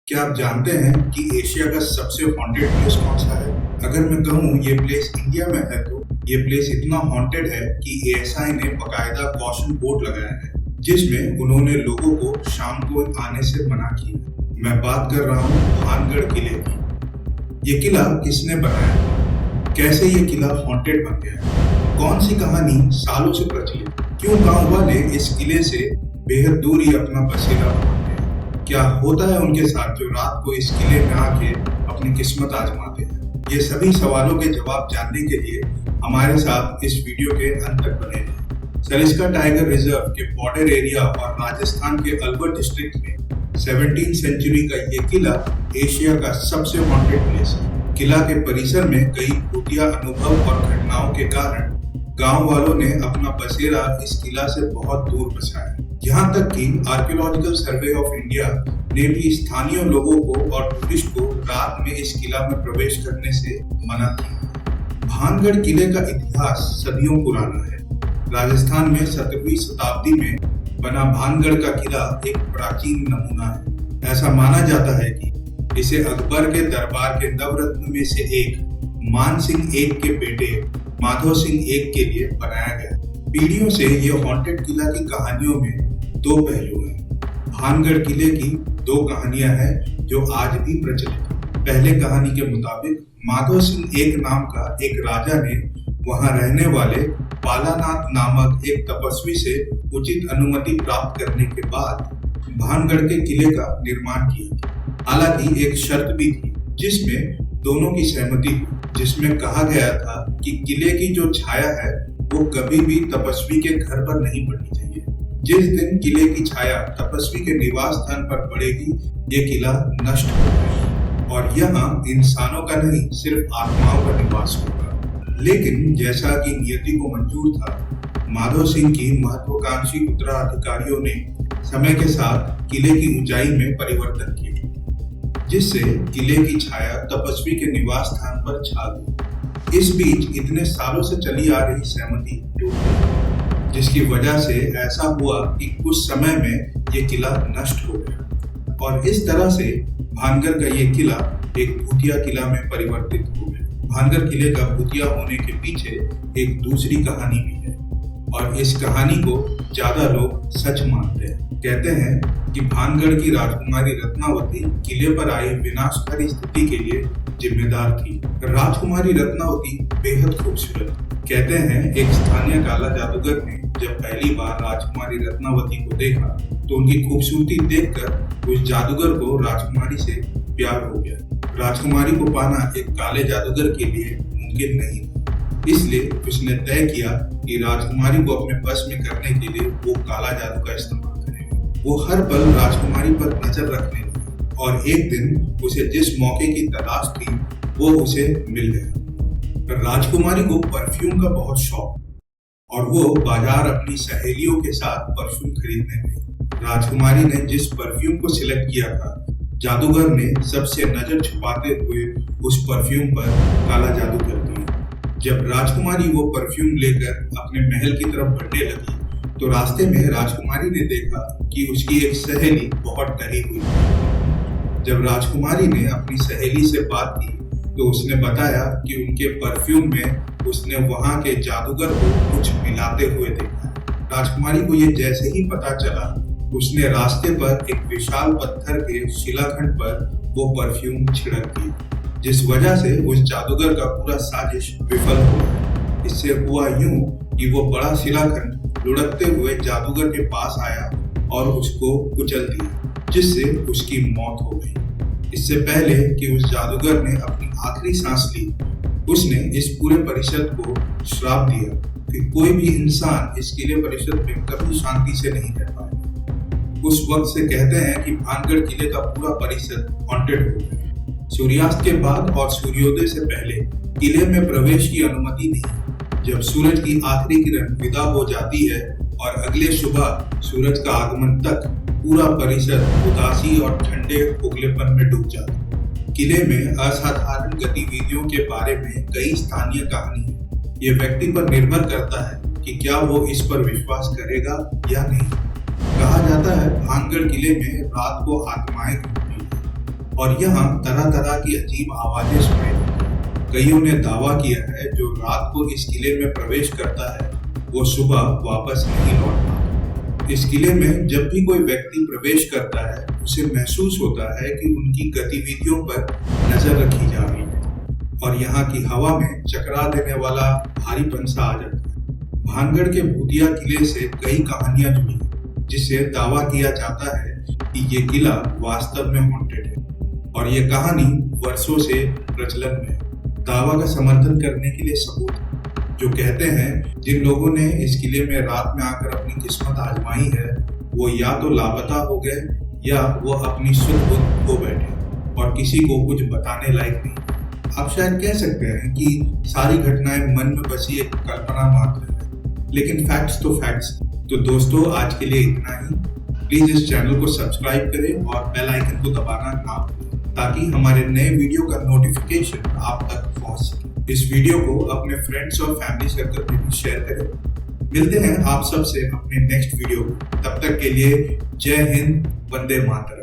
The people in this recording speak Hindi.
क्या आप जानते हैं कि एशिया का सबसे हॉन्टेड प्लेस कौन सा है? अगर मैं कहूँ ये प्लेस इंडिया में है तो ये प्लेस इतना हॉन्टेड है कि एएसआई ने बकायदा कॉशन बोर्ड लगाया है जिसमें उन्होंने लोगों को शाम को आने से मना किया। मैं बात कर रहा हूँ भानगढ़ किले की। ये किला किसने बनाया? कैसे ये किला हॉन्टेड बन गया? कौन सी कहानी सालों से प्रचलित? क्यों गांव वाले इस किले से बेहद दूर ही अपना बसेरा बनाते हैं? क्या होता है उनके साथ जो रात को इस किले में आके अपनी किस्मत आजमाते हैं? ये सभी सवालों के जवाब जानने के लिए हमारे साथ इस वीडियो के अंत तक बने रहें। सरिस्का टाइगर रिजर्व के बॉर्डर एरिया और राजस्थान के अलवर डिस्ट्रिक्ट में 17वीं सेंचुरी का ये किला एशिया का सबसे हॉन्टेड प्लेस है। किला के परिसर में कई भूतिया अनुभव और घटनाओं के कारण गांव वालों ने अपना बसेरा इस किला से बहुत दूर बसाया। यहाँ तक कि आर्कियोलॉजिकल सर्वे ऑफ इंडिया ने भी स्थानीय लोगों को और टूरिस्ट को रात में इस किला में प्रवेश करने से मना किया। भानगढ़ किले का इतिहास सदियों पुराना है। राजस्थान में 17वीं शताब्दी में बना भानगढ़ का किला एक प्राचीन नमूना है। ऐसा माना जाता है कि इसे अकबर के दरबार के नवरत्न में से एक मान सिंह एक के बेटे माधो सिंह एक के लिए बनाया गया। पीढ़ियों से यह हॉन्टेड किला की कहानियों में दो पहलू हैं। भानगढ़ किले की दो कहानियां हैं जो आज भी प्रचलित हैं। पहले कहानी के मुताबिक माधो सिंह एक नाम का एक राजा ने वहां रहने वाले बालानाथ नामक एक तपस्वी से उचित अनुमति प्राप्त करने के बाद भानगढ़ के किले का निर्माण किया। हालांकि एक शर्त भी थी जिसमें दोनों की सहमति हुई, जिसमें कहा गया था कि किले की जो छाया है वो कभी भी तपस्वी के घर पर नहीं पड़नी चाहिए। जिस दिन किले की छाया तपस्वी के निवास स्थान पर पड़ेगी ये किला नष्ट हो जाएगा और यहाँ इंसानों का नहीं सिर्फ आत्माओं का निवास होगा। लेकिन जैसा कि नियति को मंजूर था, माधो सिंह की महत्वाकांक्षी उत्तराधिकारियों ने समय के साथ किले की ऊंचाई में परिवर्तन किया, जिससे किले की छाया तपस्वी के निवास स्थान पर छा गई। इस बीच इतने सालों से चली आ रही सहमति टूट गई, जिसकी वजह से ऐसा हुआ कि कुछ समय में ये किला नष्ट हो गया और इस तरह से भानगढ़ का ये किला एक भूतिया किला में परिवर्तित हो गया। भानगढ़ किले का भूतिया होने के पीछे एक दूसरी कहानी भी है और इस कहानी को ज्यादा लोग सच मानते हैं। कहते हैं कि भानगढ़ की राजकुमारी रत्नावती किले पर आई विनाशकारी स्थिति के लिए जिम्मेदार थी। राजकुमारी रत्नावती बेहद खूबसूरत। कहते हैं एक स्थानीय काला जादूगर ने जब पहली बार राजकुमारी रत्नावती को देखा तो उनकी खूबसूरती देखकर उस जादूगर को राजकुमारी से प्यार हो गया। राजकुमारी को पाना एक काले जादूगर के लिए मुमकिन नहीं था, इसलिए उसने तय किया कि राजकुमारी को अपने बस में करने के लिए वो काला जादू का इस्तेमाल करेगा। वो हर पल राजकुमारी पर नजर रखने लगा और एक दिन उसे जिस मौके की तलाश थी वो उसे मिल गया। राजकुमारी को परफ्यूम का बहुत शौक और वो बाजार अपनी सहेलियों के साथ परफ्यूम खरीदने गई। राजकुमारी ने जिस परफ्यूम को सिलेक्ट किया था, जादूगर ने सबसे नजर छुपाते हुए उस परफ्यूम पर काला जादू कर दिया। जब राजकुमारी वो परफ्यूम लेकर अपने महल की तरफ बढ़ने लगी तो रास्ते में राजकुमारी ने देखा कि उसकी एक सहेली बहुत डरी हुई। जब राजकुमारी ने अपनी सहेली से बात की तो उसने बताया कि उनके परफ्यूम में उसने वहां के जादूगर को कुछ मिलाते हुए देखा। राजकुमारी को ये जैसे ही पता चला, उसने रास्ते पर एक विशाल पत्थर के शिलाखंड पर वो परफ्यूम छिड़क दिया, जिस वजह से उस जादूगर का पूरा साजिश विफल हो गया। इससे हुआ यूं कि वो बड़ा शिलाखंड लुढ़कते हुए जादूगर के पास आया और उसको कुचल दिया, जिससे उसकी मौत हो गई। इससे पहले कि उस जादूगर ने अपनी आखिरी सांस ली, उसने इस पूरे परिषद को श्राप दिया कि कोई भी इंसान इस किले परिषद में कभी शांति से नहीं रह पाएगा। उस वक्त से कहते हैं कि भानगढ़ किले का पूरा परिषद हॉन्टेड हो गया। सूर्यास्त के बाद और सूर्योदय से पहले किले में प्रवेश की अनुमति नहीं। जब सूरज की आखिरी किरण विदा हो जाती है और अगले सुबह सूरज का आगमन तक पूरा परिसर उदासी और ठंडे उगलेपन में डूब जाता है। किले में असाधारण गतिविधियों के बारे में कई स्थानीय कहानी है। ये व्यक्ति पर निर्भर करता है कि क्या वो इस पर विश्वास करेगा या नहीं। कहा जाता है भानगढ़ किले में रात को आत्माएं घूमती हैं। और यहाँ तरह तरह की अजीब आवाजें सुनाई देती हैं। कईयों ने दावा किया है जो रात को इस किले में प्रवेश करता है वो सुबह वापस नहीं लौटता। इस किले में जब भी कोई व्यक्ति प्रवेश करता है उसे महसूस होता है कि उनकी गतिविधियों पर नजर रखी जा रही है और यहाँ की हवा में चकरा देने वाला भारीपन सा आ जाता है। भानगढ़ के भूतिया किले से कई कहानियां जुड़ी हैं, जिससे दावा किया जाता है कि ये किला वास्तव में हॉन्टेड है और ये कहानी वर्षों से प्रचलन में है। दावा का समर्थन करने के लिए सबूत जो कहते हैं जिन लोगों ने इस किले में रात में आकर अपनी किस्मत आजमाई है वो या तो लापता हो गए या वो अपनी सुध बुध खो बैठे और किसी को कुछ बताने लायक नहीं। आप शायद कह सकते हैं कि सारी घटनाएं मन में बसी एक कल्पना मात्र है, लेकिन फैक्ट्स तो फैक्ट्स। तो दोस्तों आज के लिए इतना ही। प्लीज इस चैनल को सब्सक्राइब करें और बेल आइकन को दबाना ना भूलें ताकि हमारे नए वीडियो का नोटिफिकेशन आप तक पहुंच सके। इस वीडियो को अपने फ्रेंड्स और फैमिली सर्कल में भी शेयर करें। मिलते हैं आप सबसे अपने नेक्स्ट वीडियो में। तब तक के लिए जय हिंद, वंदे मातरम।